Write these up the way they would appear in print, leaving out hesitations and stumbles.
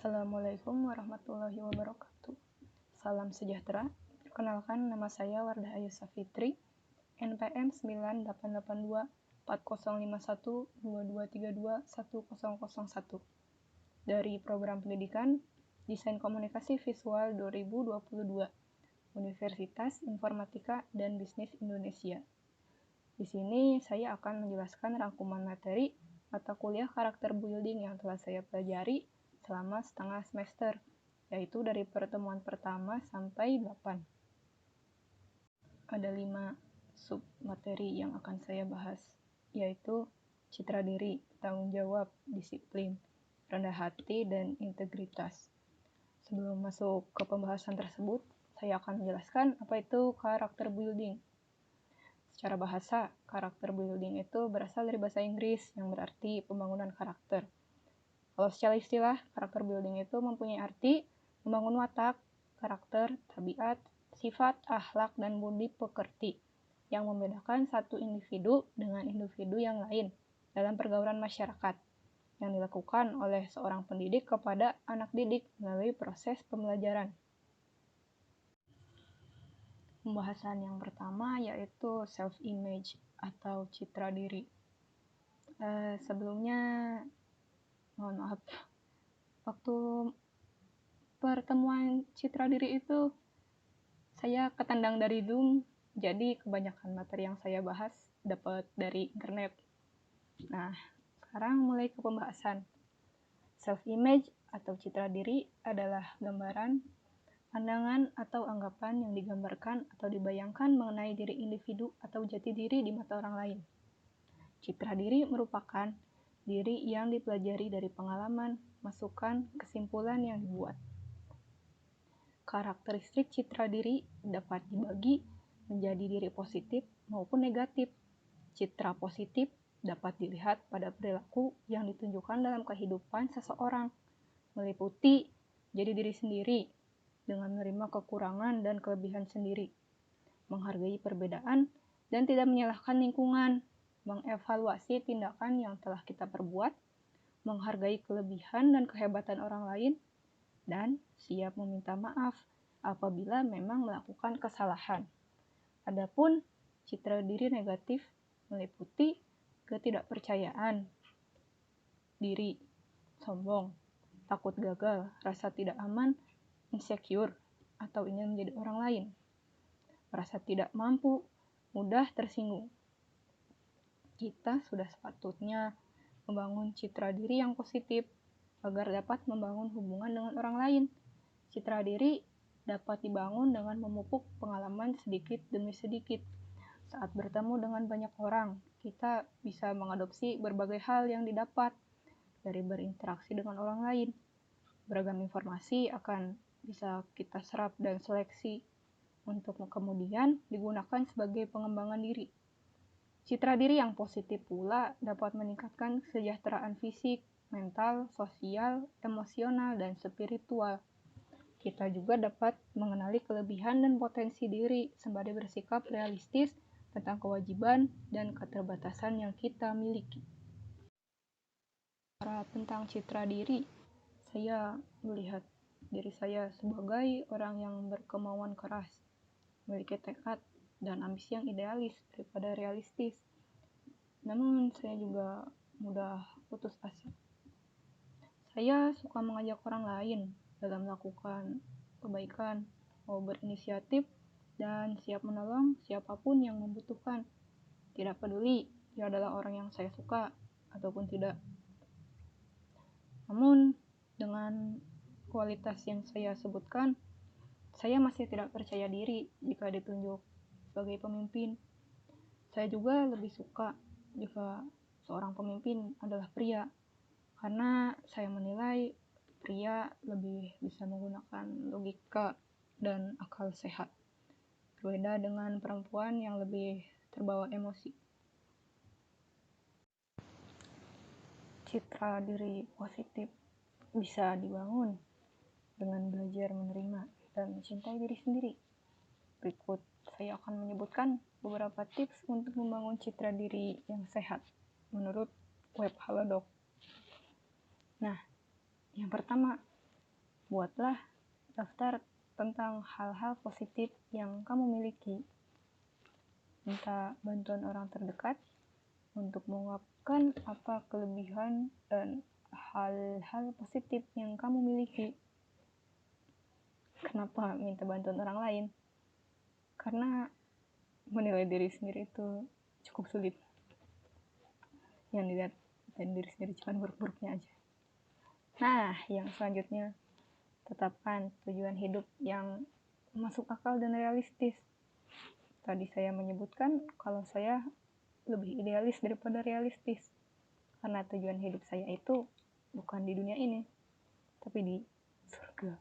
Assalamualaikum warahmatullahi wabarakatuh. Salam sejahtera. Perkenalkan, nama saya Wardah Ayu Safitri, NPM 9882405122321001 dari Program Pendidikan Desain Komunikasi Visual 2022, Universitas Informatika dan Bisnis Indonesia. Di sini saya akan menjelaskan rangkuman materi mata kuliah karakter building yang telah saya pelajari selama setengah semester, yaitu dari pertemuan pertama sampai 8. Ada 5 sub materi yang akan saya bahas, yaitu citra diri, tanggung jawab, disiplin, rendah hati, dan integritas. Sebelum masuk ke pembahasan tersebut, saya akan menjelaskan apa itu karakter building. Secara bahasa, karakter building itu berasal dari bahasa Inggris yang berarti pembangunan karakter. Kalau secara istilah, karakter building itu mempunyai arti membangun watak, karakter, tabiat, sifat, akhlak, dan budi pekerti yang membedakan satu individu dengan individu yang lain dalam pergaulan masyarakat yang dilakukan oleh seorang pendidik kepada anak didik melalui proses pembelajaran. Pembahasan yang pertama yaitu self-image atau citra diri. Sebelumnya, mohon maaf, waktu pertemuan citra diri itu saya ketendang dari Zoom, jadi kebanyakan materi yang saya bahas dapat dari internet. Nah, sekarang mulai ke pembahasan. Self-image atau citra diri adalah gambaran, pandangan atau anggapan yang digambarkan atau dibayangkan mengenai diri individu atau jati diri di mata orang lain. Citra diri merupakan diri yang dipelajari dari pengalaman, masukan, kesimpulan yang dibuat. Karakteristik citra diri dapat dibagi menjadi diri positif maupun negatif. Citra positif dapat dilihat pada perilaku yang ditunjukkan dalam kehidupan seseorang, meliputi jadi diri sendiri dengan menerima kekurangan dan kelebihan sendiri, menghargai perbedaan dan tidak menyalahkan lingkungan, mengevaluasi tindakan yang telah kita perbuat, menghargai kelebihan dan kehebatan orang lain, dan siap meminta maaf apabila memang melakukan kesalahan. Adapun citra diri negatif meliputi ketidakpercayaan diri, sombong, takut gagal, rasa tidak aman, insecure, atau ingin menjadi orang lain, merasa tidak mampu, mudah tersinggung. Kita sudah sepatutnya membangun citra diri yang positif agar dapat membangun hubungan dengan orang lain. Citra diri dapat dibangun dengan memupuk pengalaman sedikit demi sedikit. Saat bertemu dengan banyak orang, kita bisa mengadopsi berbagai hal yang didapat dari berinteraksi dengan orang lain. Beragam informasi akan bisa kita serap dan seleksi untuk kemudian digunakan sebagai pengembangan diri. Citra diri yang positif pula dapat meningkatkan kesejahteraan fisik, mental, sosial, emosional, dan spiritual. Kita juga dapat mengenali kelebihan dan potensi diri sembari bersikap realistis tentang kewajiban dan keterbatasan yang kita miliki. Tentang citra diri, saya melihat diri saya sebagai orang yang berkemauan keras, memiliki tekad dan ambisi yang idealis daripada realistis. Namun saya juga mudah putus asa. Saya suka mengajak orang lain dalam melakukan kebaikan, mau berinisiatif, dan siap menolong siapapun yang membutuhkan. Tidak peduli dia adalah orang yang saya suka ataupun tidak. Namun, dengan kualitas yang saya sebutkan, saya masih tidak percaya diri jika ditunjuk sebagai pemimpin. Saya juga lebih suka jika seorang pemimpin adalah pria, karena saya menilai pria lebih bisa menggunakan logika dan akal sehat, berbeda dengan perempuan yang lebih terbawa emosi. Citra diri positif bisa dibangun dengan belajar menerima dan mencintai diri sendiri. Berikut saya akan menyebutkan beberapa tips untuk membangun citra diri yang sehat menurut web Halodoc. Nah, yang pertama, Buatlah daftar tentang hal-hal positif yang kamu miliki. Minta bantuan orang terdekat untuk mengungkapkan apa kelebihan dan hal-hal positif yang kamu miliki. Kenapa minta bantuan orang lain? Karena menilai diri sendiri itu cukup sulit. Yang dilihat dari diri sendiri cuma buruk-buruknya aja. Nah, yang selanjutnya, tetapkan tujuan hidup yang masuk akal dan realistis. Tadi saya menyebutkan kalau saya lebih idealis daripada realistis. Karena tujuan hidup saya itu bukan di dunia ini, tapi di surga.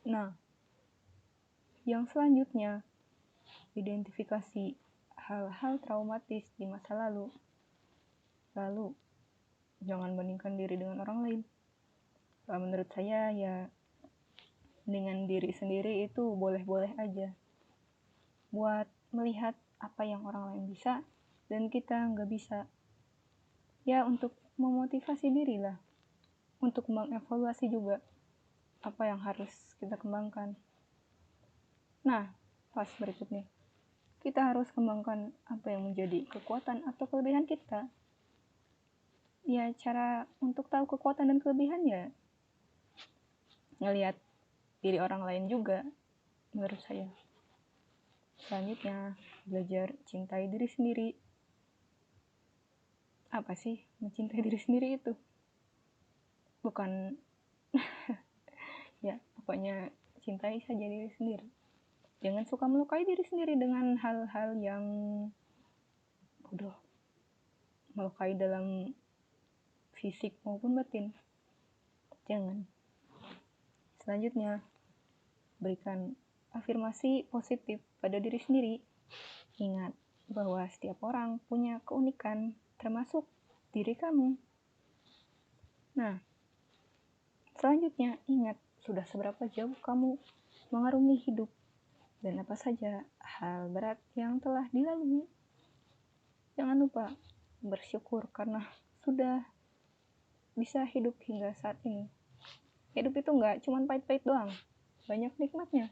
Nah, yang selanjutnya, identifikasi hal-hal traumatis di masa lalu. Lalu, jangan bandingkan diri dengan orang lain. Menurut saya ya dengan diri sendiri itu boleh-boleh aja buat melihat apa yang orang lain bisa dan kita nggak bisa, ya untuk memotivasi diri lah, untuk mengevaluasi juga apa yang harus kita kembangkan. Nah, pas berikutnya kita harus kembangkan apa yang menjadi kekuatan atau kelebihan kita. Ya, cara untuk tahu kekuatan dan kelebihannya ngelihat diri orang lain juga, menurut saya. Selanjutnya, belajar cintai diri sendiri. Apa sih mencintai diri sendiri itu? Bukan ya, pokoknya cintai saja diri sendiri. Jangan suka melukai diri sendiri dengan hal-hal yang bodoh. Melukai dalam fisik maupun batin. Jangan. Selanjutnya, berikan afirmasi positif pada diri sendiri. Ingat bahwa setiap orang punya keunikan, termasuk diri kamu. Nah, selanjutnya ingat sudah seberapa jauh kamu mengarungi hidup dan apa saja hal berat yang telah dilalui. Jangan lupa bersyukur karena sudah bisa hidup hingga saat ini. Hidup itu nggak cuma pahit-pahit doang, banyak nikmatnya.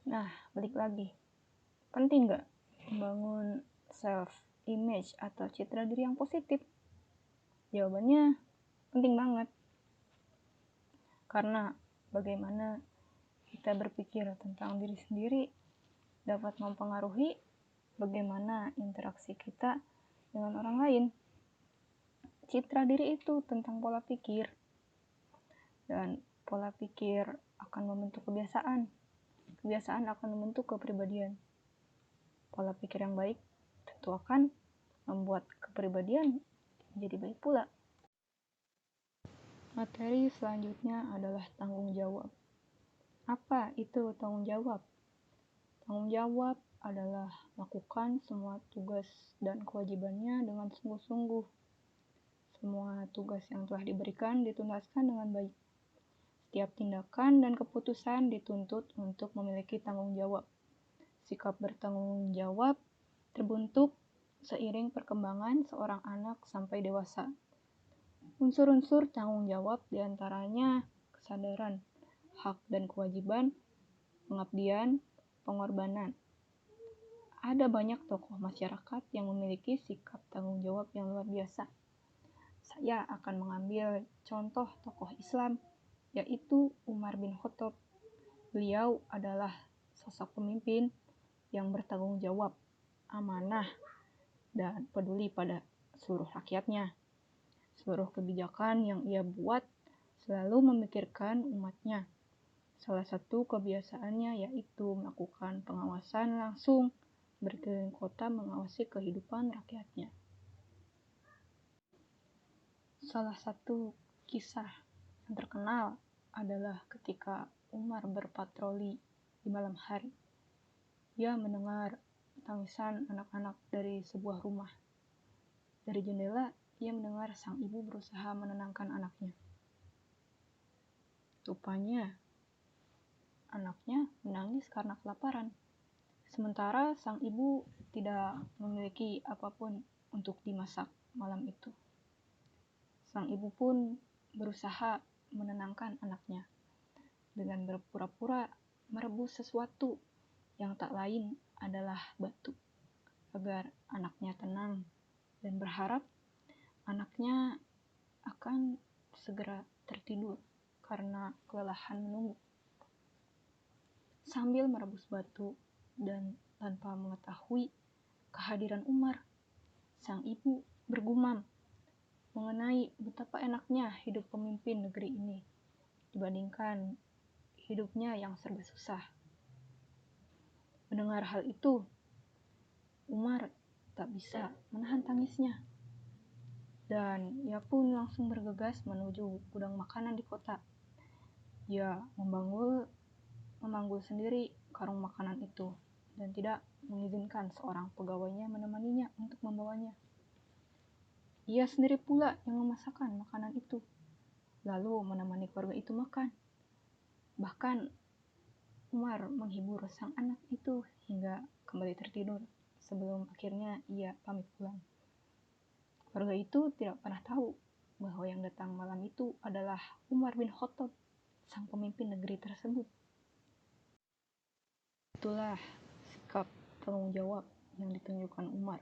Nah, balik lagi. Penting nggak membangun self-image atau citra diri yang positif? Jawabannya penting banget. Karena bagaimana kita berpikir tentang diri sendiri dapat mempengaruhi bagaimana interaksi kita dengan orang lain. Citra diri itu tentang pola pikir. Dan pola pikir akan membentuk kebiasaan. Kebiasaan akan membentuk kepribadian. Pola pikir yang baik tentu akan membuat kepribadian menjadi baik pula. Materi selanjutnya adalah tanggung jawab. Apa itu tanggung jawab? Tanggung jawab adalah lakukan semua tugas dan kewajibannya dengan sungguh-sungguh. Semua tugas yang telah diberikan dituntaskan dengan baik. Setiap tindakan dan keputusan dituntut untuk memiliki tanggung jawab. Sikap bertanggung jawab terbentuk seiring perkembangan seorang anak sampai dewasa. Unsur-unsur tanggung jawab diantaranya kesadaran, hak dan kewajiban, pengabdian, pengorbanan. Ada banyak tokoh masyarakat yang memiliki sikap tanggung jawab yang luar biasa. Saya akan mengambil contoh tokoh Islam, yaitu Umar bin Khattab. Beliau adalah sosok pemimpin yang bertanggung jawab, amanah, dan peduli pada seluruh rakyatnya. Seluruh kebijakan yang ia buat selalu memikirkan umatnya. Salah satu kebiasaannya yaitu melakukan pengawasan langsung berkeliling kota mengawasi kehidupan rakyatnya. Salah satu kisah yang terkenal adalah ketika Umar berpatroli di malam hari. Ia mendengar tangisan anak-anak dari sebuah rumah. Dari jendela, ia mendengar sang ibu berusaha menenangkan anaknya. Rupanya, anaknya menangis karena kelaparan. Sementara sang ibu tidak memiliki apapun untuk dimasak malam itu. Sang ibu pun berusaha menenangkan anaknya dengan berpura-pura merebus sesuatu yang tak lain adalah batu, agar anaknya tenang dan berharap anaknya akan segera tertidur karena kelelahan menunggu. Sambil merebus batu dan tanpa mengetahui kehadiran Umar, sang ibu bergumam mengenai betapa enaknya hidup pemimpin negeri ini dibandingkan hidupnya yang serba susah. Mendengar hal itu, Umar tak bisa menahan tangisnya. Dan ia pun langsung bergegas menuju gudang makanan di kota. Ia memanggul sendiri karung makanan itu dan tidak mengizinkan seorang pegawainya menemaninya untuk membawanya. Ia sendiri pula yang memasakkan makanan itu, lalu menemani keluarga itu makan. Bahkan Umar menghibur sang anak itu hingga kembali tertidur sebelum akhirnya ia pamit pulang. Keluarga itu tidak pernah tahu bahwa yang datang malam itu adalah Umar bin Khattab, sang pemimpin negeri tersebut. Itulah sikap tanggung jawab yang ditunjukkan Umar.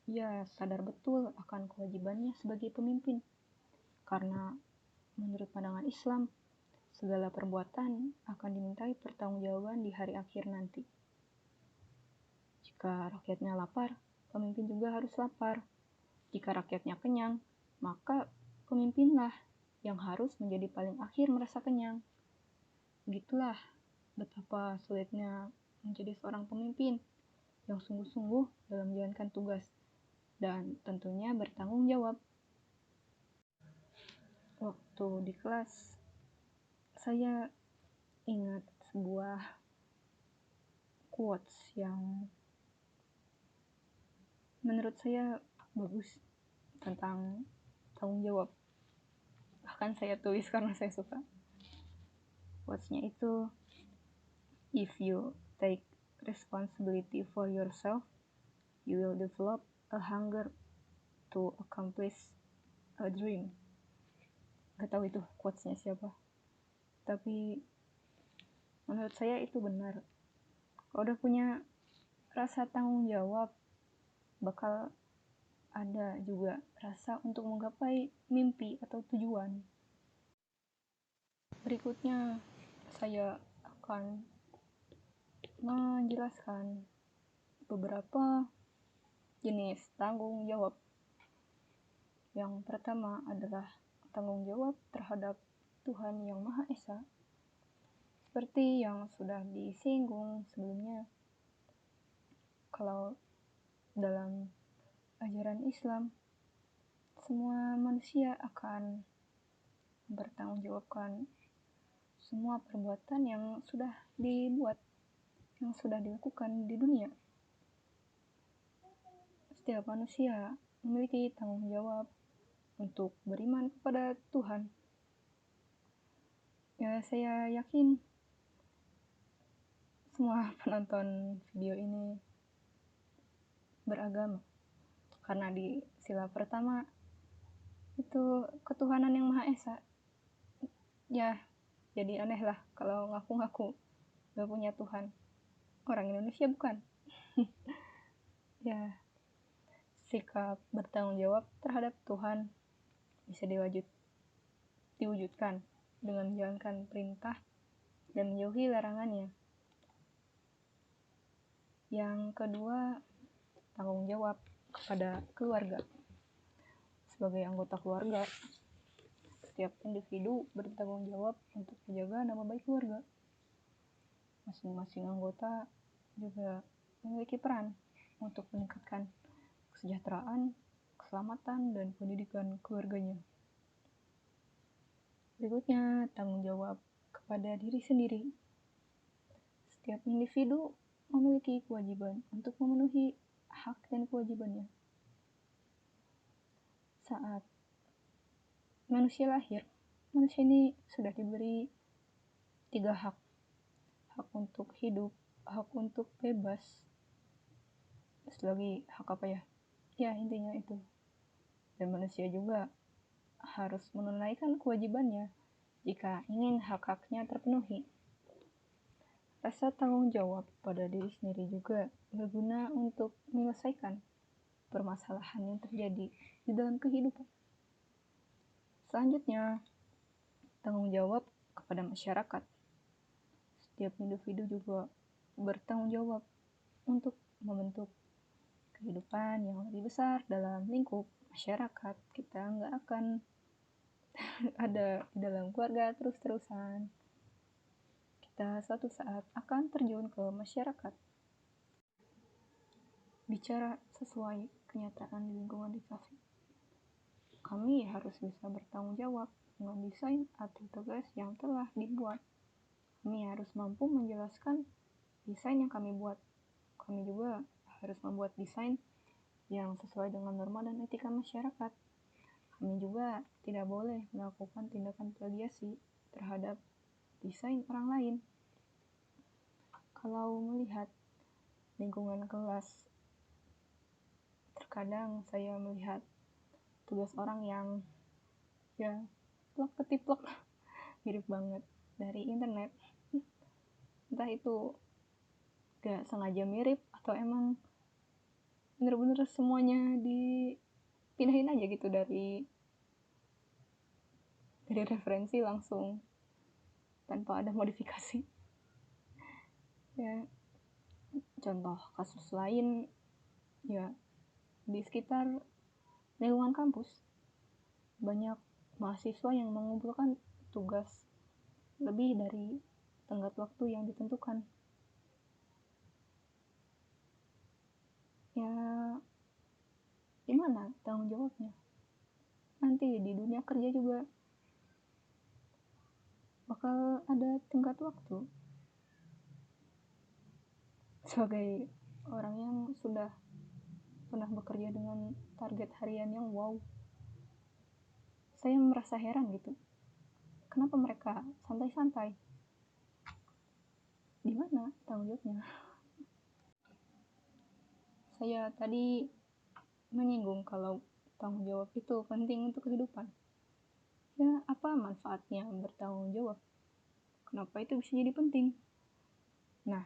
Ia sadar betul akan kewajibannya sebagai pemimpin, karena menurut pandangan Islam, segala perbuatan akan dimintai pertanggungjawaban di hari akhir nanti. Jika rakyatnya lapar, pemimpin juga harus lapar. Jika rakyatnya kenyang, maka pemimpinlah yang harus menjadi paling akhir merasa kenyang. Begitulah betapa sulitnya menjadi seorang pemimpin yang sungguh-sungguh dalam menjalankan tugas dan tentunya bertanggung jawab. Waktu di kelas, saya ingat sebuah quotes yang menurut saya bagus tentang tanggung jawab. Bahkan saya tulis karena saya suka. Quotes-nya itu, if you take responsibility for yourself, you will develop a hunger to accomplish a dream. Gak tahu itu quotes-nya siapa, tapi menurut saya itu benar. Kalau udah punya rasa tanggung jawab, bakal ada juga rasa untuk menggapai mimpi atau tujuan. Berikutnya, saya akan menjelaskan beberapa jenis tanggung jawab. Yang pertama adalah tanggung jawab terhadap Tuhan Yang Maha Esa. Seperti yang sudah disinggung sebelumnya, kalau dalam ajaran Islam, semua manusia akan bertanggungjawabkan semua perbuatan yang sudah dibuat, yang sudah dilakukan di dunia. Setiap manusia memiliki tanggung jawab untuk beriman kepada Tuhan. Ya, saya yakin semua penonton video ini beragama, karena di sila pertama itu ketuhanan yang Maha Esa. Ya, jadi aneh lah kalau ngaku-ngaku gak punya Tuhan. Orang Indonesia bukan. Ya, sikap bertanggung jawab terhadap Tuhan bisa diwujudkan dengan menjalankan perintah dan menjauhi larangannya. Yang kedua, tanggung jawab kepada keluarga. Sebagai anggota keluarga, setiap individu bertanggung jawab untuk menjaga nama baik keluarga. Masing-masing anggota juga memiliki peran untuk meningkatkan kesejahteraan, keselamatan, dan pendidikan keluarganya. Berikutnya, tanggung jawab kepada diri sendiri. Setiap individu memiliki kewajiban untuk memenuhi hak dan kewajibannya. Saat manusia lahir, manusia ini sudah diberi 3 hak. Hak untuk hidup, hak untuk bebas, terus lagi hak apa ya? Ya, intinya itu. Dan manusia juga harus menunaikan kewajibannya jika ingin hak-haknya terpenuhi. Rasa tanggung jawab pada diri sendiri juga berguna untuk menyelesaikan permasalahan yang terjadi di dalam kehidupan. Selanjutnya, tanggung jawab kepada masyarakat. Setiap individu juga bertanggung jawab untuk membentuk kehidupan yang lebih besar dalam lingkup masyarakat. Kita nggak akan ada di dalam keluarga terus-terusan. Kita suatu saat akan terjun ke masyarakat. Bicara sesuai kenyataan di lingkungan di kafe. Kami harus bisa bertanggung jawab dengan desain atau tugas yang telah dibuat. Kami harus mampu menjelaskan desain yang kami buat. Kami juga harus membuat desain yang sesuai dengan norma dan etika masyarakat. Kami juga tidak boleh melakukan tindakan plagiasi terhadap desain orang lain. Kalau melihat lingkungan kelas, terkadang saya melihat tugas orang yang plak-ketiplak mirip banget dari internet. Entah itu gak sengaja mirip atau emang bener-bener semuanya dipindahin aja gitu dari referensi langsung tanpa ada modifikasi. Ya, contoh kasus lain ya di sekitar lingkungan kampus banyak mahasiswa yang mengumpulkan tugas lebih dari tenggat waktu yang ditentukan. Ya, gimana tanggung jawabnya? Nanti di dunia kerja juga bakal ada tenggat waktu. Sebagai orang yang sudah pernah bekerja dengan target harian yang wow, saya merasa heran gitu. Kenapa mereka santai-santai? Di mana tanggung jawabnya? Saya tadi menyinggung kalau tanggung jawab itu penting untuk kehidupan. Ya, apa manfaatnya bertanggung jawab? Kenapa itu bisa jadi penting? Nah,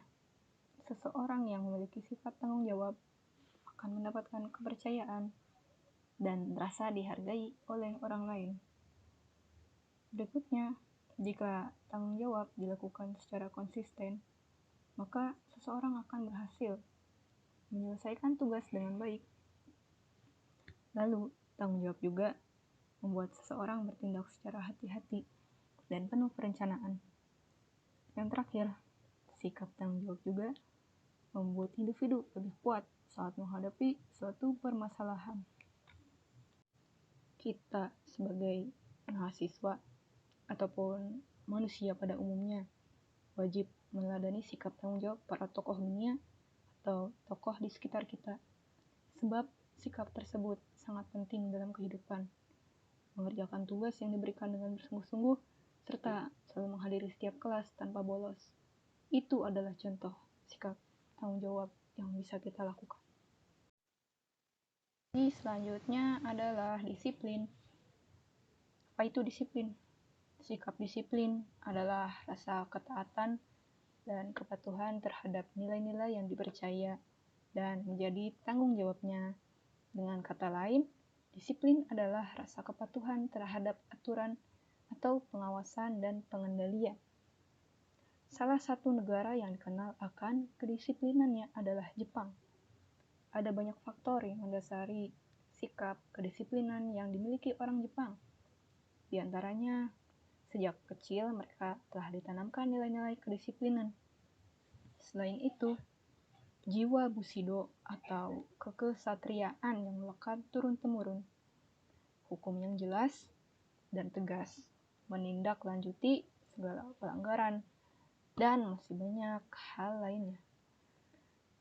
seseorang yang memiliki sifat tanggung jawab akan mendapatkan kepercayaan dan merasa dihargai oleh orang lain. Berikutnya, jika tanggung jawab dilakukan secara konsisten, maka seseorang akan berhasil menyelesaikan tugas dengan baik. Lalu, tanggung jawab juga membuat seseorang bertindak secara hati-hati dan penuh perencanaan. Yang terakhir, sikap tanggung jawab juga membuat individu lebih kuat saat menghadapi suatu permasalahan. Kita sebagai mahasiswa ataupun manusia pada umumnya wajib meneladani sikap tanggung jawab para tokoh dunia atau tokoh di sekitar kita, sebab sikap tersebut sangat penting dalam kehidupan. Mengerjakan tugas yang diberikan dengan bersungguh-sungguh serta selalu menghadiri setiap kelas tanpa bolos. Itu adalah contoh sikap tanggung jawab yang bisa kita lakukan. Jadi selanjutnya adalah disiplin. Apa itu disiplin? Sikap disiplin adalah rasa ketaatan dan kepatuhan terhadap nilai-nilai yang dipercaya dan menjadi tanggung jawabnya. Dengan kata lain, disiplin adalah rasa kepatuhan terhadap aturan atau pengawasan dan pengendalian. Salah satu negara yang dikenal akan kedisiplinannya adalah Jepang. Ada banyak faktor yang mendasari sikap kedisiplinan yang dimiliki orang Jepang. Di antaranya, sejak kecil mereka telah ditanamkan nilai-nilai kedisiplinan. Selain itu, jiwa Bushido atau kekesatriaan yang melekat turun-temurun, hukum yang jelas dan tegas, menindaklanjuti segala pelanggaran, dan masih banyak hal lainnya.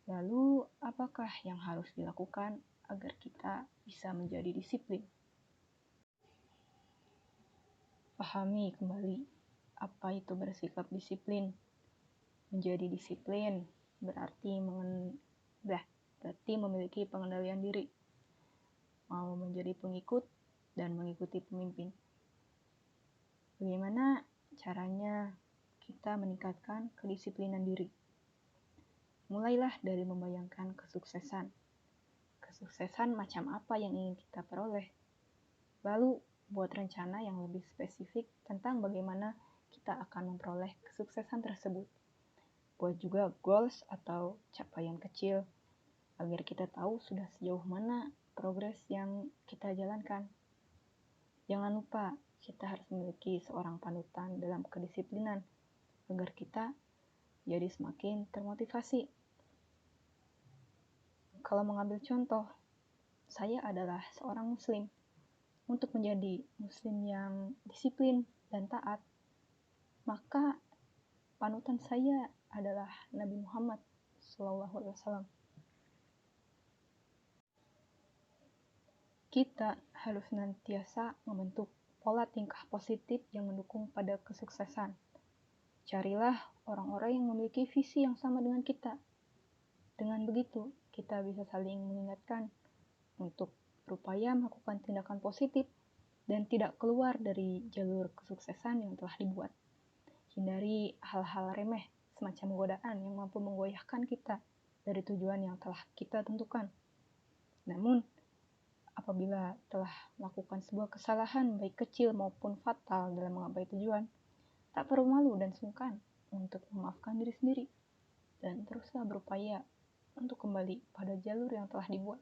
Lalu, apakah yang harus dilakukan agar kita bisa menjadi disiplin? Pahami kembali apa itu bersikap disiplin. Menjadi disiplin berarti memiliki pengendalian diri. Mau menjadi pengikut dan mengikuti pemimpin. Bagaimana caranya kita meningkatkan kedisiplinan diri? Mulailah dari membayangkan kesuksesan. Kesuksesan macam apa yang ingin kita peroleh. Lalu, buat rencana yang lebih spesifik tentang bagaimana kita akan memperoleh kesuksesan tersebut. Buat juga goals atau capaian kecil, agar kita tahu sudah sejauh mana progres yang kita jalankan. Jangan lupa, kita harus memiliki seorang panutan dalam kedisiplinan, agar kita jadi semakin termotivasi. Kalau mengambil contoh, saya adalah seorang muslim. Untuk menjadi muslim yang disiplin dan taat, maka panutan saya adalah Nabi Muhammad SAW. Kita harus senantiasa membentuk pola tingkah positif yang mendukung pada kesuksesan. Carilah orang-orang yang memiliki visi yang sama dengan kita. Dengan begitu, kita bisa saling mengingatkan untuk berupaya melakukan tindakan positif dan tidak keluar dari jalur kesuksesan yang telah dibuat. Hindari hal-hal remeh semacam godaan yang mampu menggoyahkan kita dari tujuan yang telah kita tentukan. Namun, apabila telah melakukan sebuah kesalahan baik kecil maupun fatal dalam menggapai tujuan, tak perlu malu dan sungkan untuk memaafkan diri sendiri dan teruslah berupaya untuk kembali pada jalur yang telah dibuat.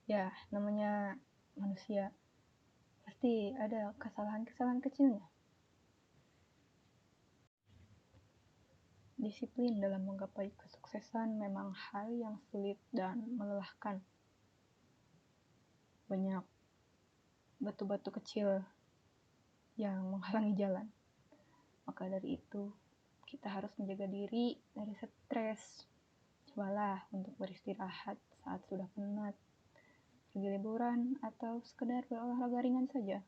Ya, namanya manusia, pasti ada kesalahan-kesalahan kecilnya. Disiplin dalam menggapai kesuksesan memang hal yang sulit dan melelahkan. Banyak batu-batu kecil yang menghalangi jalan. Maka dari itu, kita harus menjaga diri dari stres. Cobalah untuk beristirahat saat sudah penat, pergi liburan, atau sekedar berolahraga ringan saja.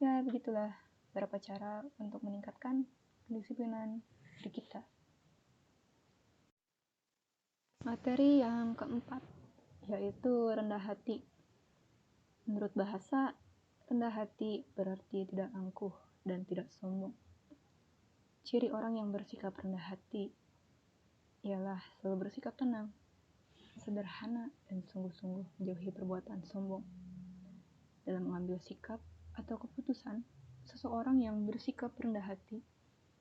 Ya, begitulah beberapa cara untuk meningkatkan kedisiplinan diri kita. Materi yang keempat, yaitu rendah hati. Menurut bahasa, rendah hati berarti tidak angkuh dan tidak sombong. Ciri orang yang bersikap rendah hati ialah selalu bersikap tenang, sederhana, dan sungguh-sungguh menjauhi perbuatan sombong. Dalam mengambil sikap atau keputusan, seseorang yang bersikap rendah hati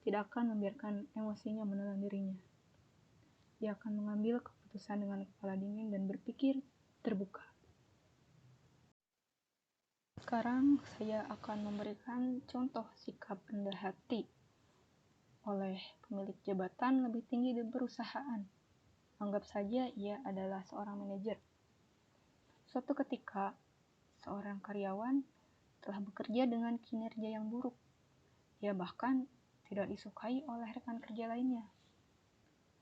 tidak akan membiarkan emosinya menelan dirinya. Dia akan mengambil keputusan dengan kepala dingin dan berpikir terbuka. Sekarang saya akan memberikan contoh sikap rendah hati oleh pemilik jabatan lebih tinggi di perusahaan. Anggap saja ia adalah seorang manajer. Suatu ketika, seorang karyawan telah bekerja dengan kinerja yang buruk. Ia bahkan tidak disukai oleh rekan kerja lainnya.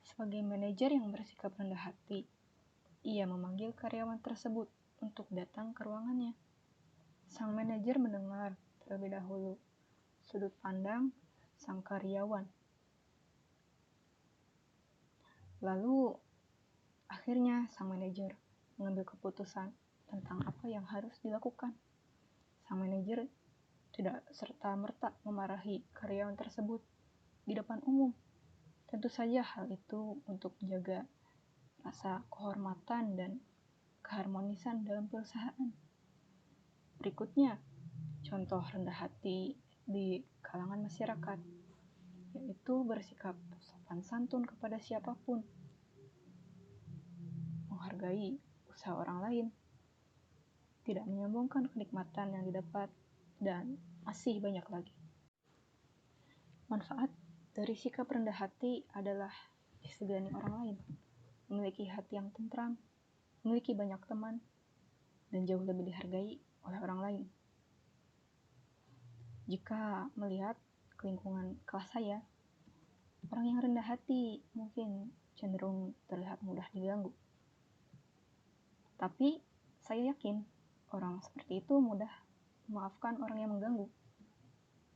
Sebagai manajer yang bersikap rendah hati, ia memanggil karyawan tersebut untuk datang ke ruangannya. Sang manajer mendengar terlebih dahulu sudut pandang sang karyawan. Lalu, akhirnya sang manajer mengambil keputusan tentang apa yang harus dilakukan. Sang manajer tidak serta-merta memarahi karyawan tersebut di depan umum. Tentu saja hal itu untuk menjaga rasa kehormatan dan keharmonisan dalam perusahaan. Berikutnya, contoh rendah hati di kalangan masyarakat, yaitu bersikap sopan santun kepada siapapun, menghargai usaha orang lain, tidak menyombongkan kenikmatan yang didapat, dan masih banyak lagi. Manfaat dari sikap rendah hati adalah disegani orang lain, memiliki hati yang tentram, memiliki banyak teman, dan jauh lebih dihargai oleh orang lain. Jika melihat ke lingkungan kelas saya, orang yang rendah hati mungkin cenderung terlihat mudah diganggu. Tapi saya yakin orang seperti itu mudah memaafkan orang yang mengganggu.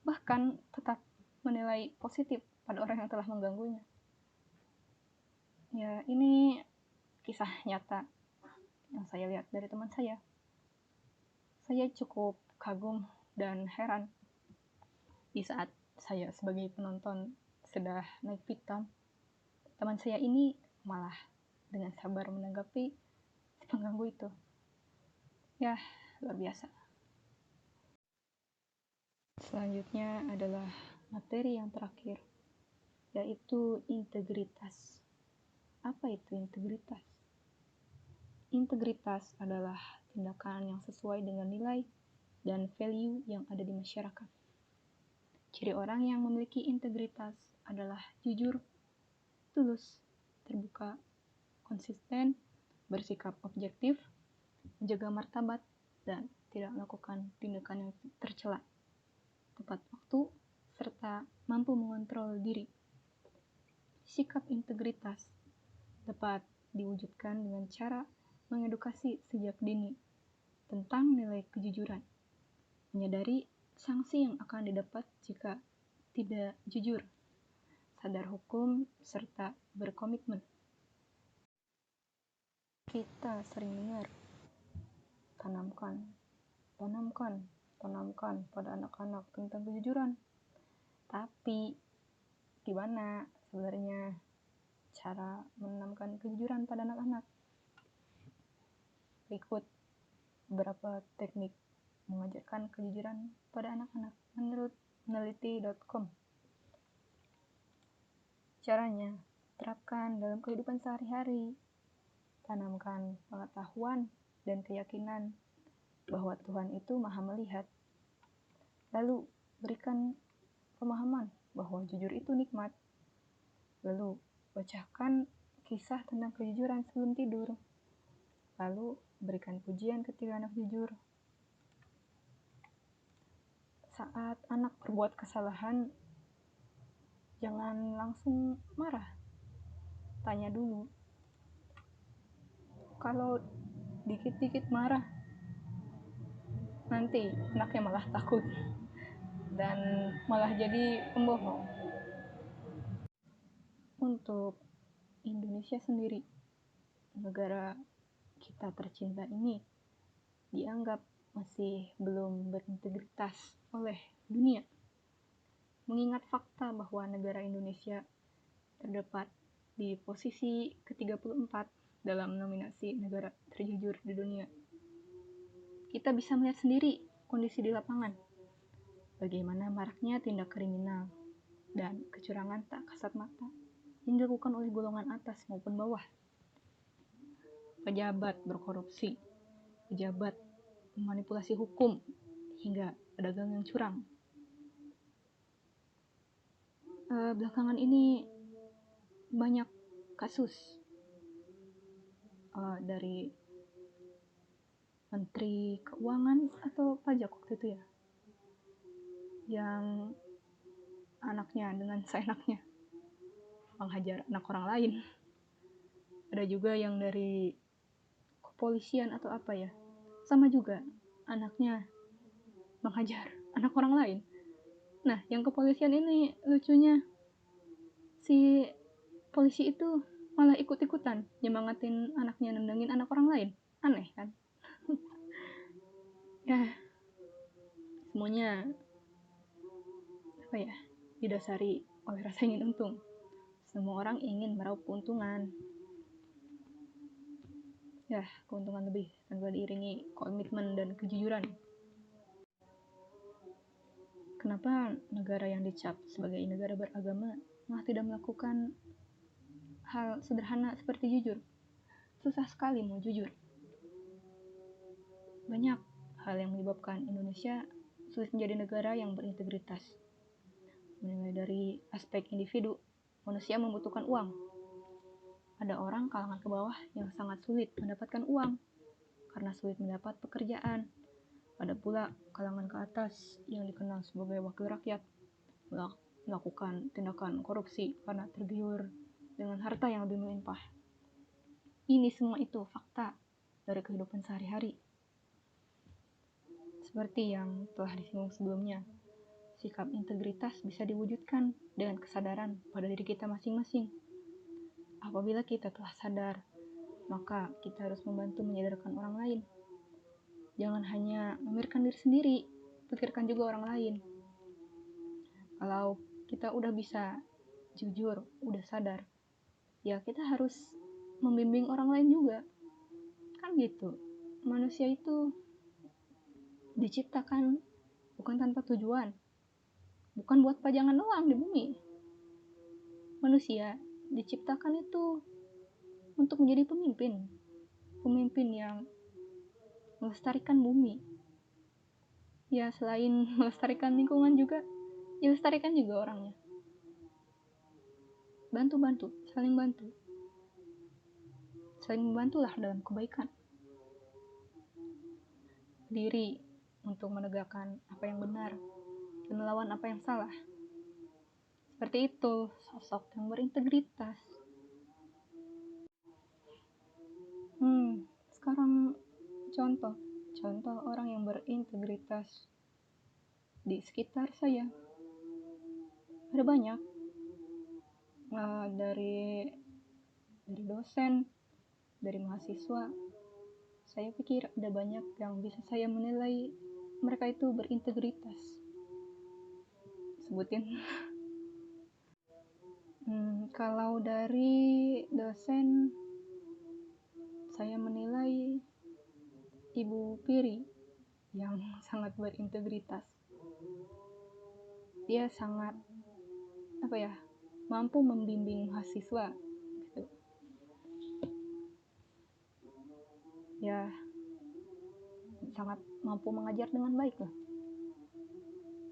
Bahkan tetap menilai positif pada orang yang telah mengganggunya. Ya, ini kisah nyata yang saya lihat dari teman saya. Saya cukup kagum dan heran di saat saya sebagai penonton sudah naik pitam, teman saya ini malah dengan sabar menanggapi si pengganggu itu. Ya, luar biasa. Selanjutnya adalah materi yang terakhir, yaitu integritas. Apa itu integritas? Integritas adalah tindakan yang sesuai dengan nilai dan value yang ada di masyarakat. Ciri orang yang memiliki integritas adalah jujur, tulus, terbuka, konsisten, bersikap objektif, menjaga martabat, dan tidak melakukan tindakan yang tercela, tepat waktu, serta mampu mengontrol diri. Sikap integritas dapat diwujudkan dengan cara mengedukasi sejak dini tentang nilai kejujuran, menyadari sanksi yang akan didapat jika tidak jujur, sadar hukum, serta berkomitmen. Kita sering dengar, tanamkan pada anak-anak tentang kejujuran. Tapi, gimana sebenarnya cara menanamkan kejujuran pada anak-anak? Berikut beberapa teknik mengajarkan kejujuran pada anak-anak menurut meneliti.com. Caranya, terapkan dalam kehidupan sehari-hari. Tanamkan pengetahuan dan keyakinan bahwa Tuhan itu Maha Melihat. Lalu, berikan pemahaman bahwa jujur itu nikmat. Lalu, bacakan kisah tentang kejujuran sebelum tidur. Lalu, berikan pujian ketika anak jujur. Saat anak berbuat kesalahan, jangan langsung marah. Tanya dulu. Kalau dikit-dikit marah, nanti anaknya malah takut dan malah jadi pembohong. Untuk Indonesia sendiri, negara kita tercinta ini dianggap masih belum berintegritas oleh dunia. Mengingat fakta bahwa negara Indonesia terdapat di posisi ke-34 dalam nominasi negara terjujur di dunia. Kita bisa melihat sendiri kondisi di lapangan, bagaimana maraknya tindak kriminal dan kecurangan tak kasat mata yang dilakukan oleh golongan atas maupun bawah. Pejabat berkorupsi, pejabat memanipulasi hukum, hingga pedagang yang curang. Belakangan ini banyak kasus dari Menteri Keuangan atau Pajak waktu itu ya, yang anaknya dengan seenaknya menghajar anak orang lain. Ada juga yang dari kepolisian atau apa ya, sama juga anaknya menghajar anak orang lain. Nah, yang kepolisian ini lucunya, si polisi itu malah ikut-ikutan nyemangatin anaknya nendangin anak orang lain. Aneh kan? Ya, semuanya didasari oleh rasa ingin untung. Semua orang ingin meraup keuntungan. Ya, keuntungan lebih tanpa diiringi komitmen dan kejujuran. Kenapa negara yang dicap sebagai negara beragama malah tidak melakukan hal sederhana seperti jujur? Susah sekali mau jujur. Banyak hal yang menyebabkan Indonesia sulit menjadi negara yang berintegritas. Mulai dari aspek individu, manusia membutuhkan uang. Ada orang kalangan ke bawah yang sangat sulit mendapatkan uang karena sulit mendapat pekerjaan. Ada pula kalangan ke atas yang dikenal sebagai wakil rakyat melakukan tindakan korupsi karena tergiur dengan harta yang lebih melimpah. Ini semua itu fakta dari kehidupan sehari-hari. Seperti yang telah disinggung sebelumnya, sikap integritas bisa diwujudkan dengan kesadaran pada diri kita masing-masing. Apabila kita telah sadar, maka kita harus membantu menyadarkan orang lain. Jangan hanya memikirkan diri sendiri, pikirkan juga orang lain. Kalau kita udah bisa jujur, udah sadar, ya kita harus membimbing orang lain juga. Kan gitu. Manusia itu diciptakan bukan tanpa tujuan. Bukan buat pajangan doang di bumi. Manusia diciptakan itu untuk menjadi pemimpin. Pemimpin yang melestarikan bumi. Ya selain melestarikan lingkungan juga, ya lestarikan juga orangnya. Bantu-bantu, saling bantu. Saling membantulah dalam kebaikan. Diri untuk menegakkan apa yang benar dan melawan apa yang salah. Seperti itu, sosok yang berintegritas. Sekarang contoh orang yang berintegritas di sekitar saya. Ada banyak, dari dosen, dari mahasiswa. Saya pikir ada banyak yang bisa saya menilai mereka itu berintegritas. Sebutin. Kalau dari dosen, saya menilai Ibu Piri yang sangat berintegritas. Dia sangat mampu membimbing mahasiswa gitu. Ya sangat mampu mengajar dengan baik lah.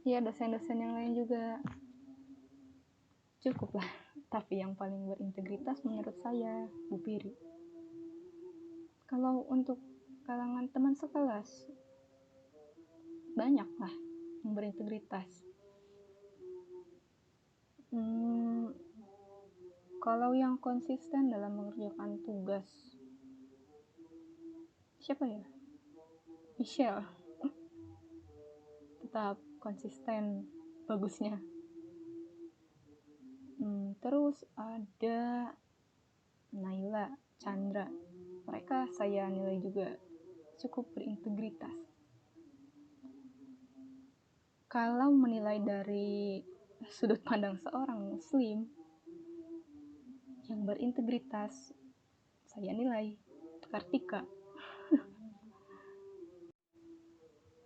Ya dosen-dosen yang lain juga cukup lah, tapi yang paling berintegritas menurut saya Bu Piri. Kalau untuk kalangan teman sekelas, banyak lah yang berintegritas. Kalau yang konsisten dalam mengerjakan tugas, siapa ya? Michelle. Tetap konsisten bagusnya. Terus ada Naila, Chandra. Mereka saya nilai juga cukup berintegritas. Kalau menilai dari sudut pandang seorang muslim yang berintegritas, saya nilai Kartika.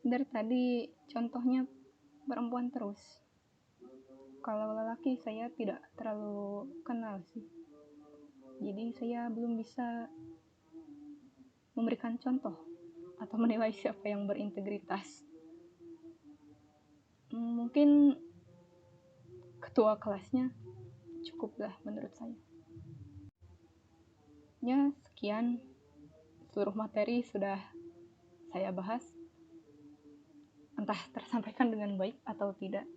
Dari tadi contohnya perempuan terus. Kalau lelaki saya tidak terlalu kenal sih. Jadi saya belum bisa memberikan contoh atau menilai siapa yang berintegritas. Mungkin ketua kelasnya cukuplah menurut saya. Ya, sekian. Seluruh materi sudah saya bahas. Entah tersampaikan dengan baik atau tidak.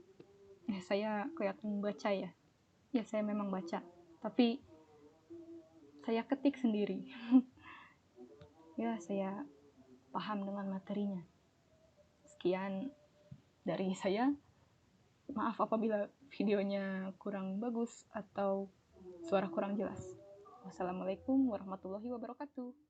Saya kelihatan baca ya. Ya, saya memang baca. Tapi saya ketik sendiri. Ya, saya paham dengan materinya. Sekian dari saya. Maaf apabila videonya kurang bagus atau suara kurang jelas. Wassalamualaikum warahmatullahi wabarakatuh.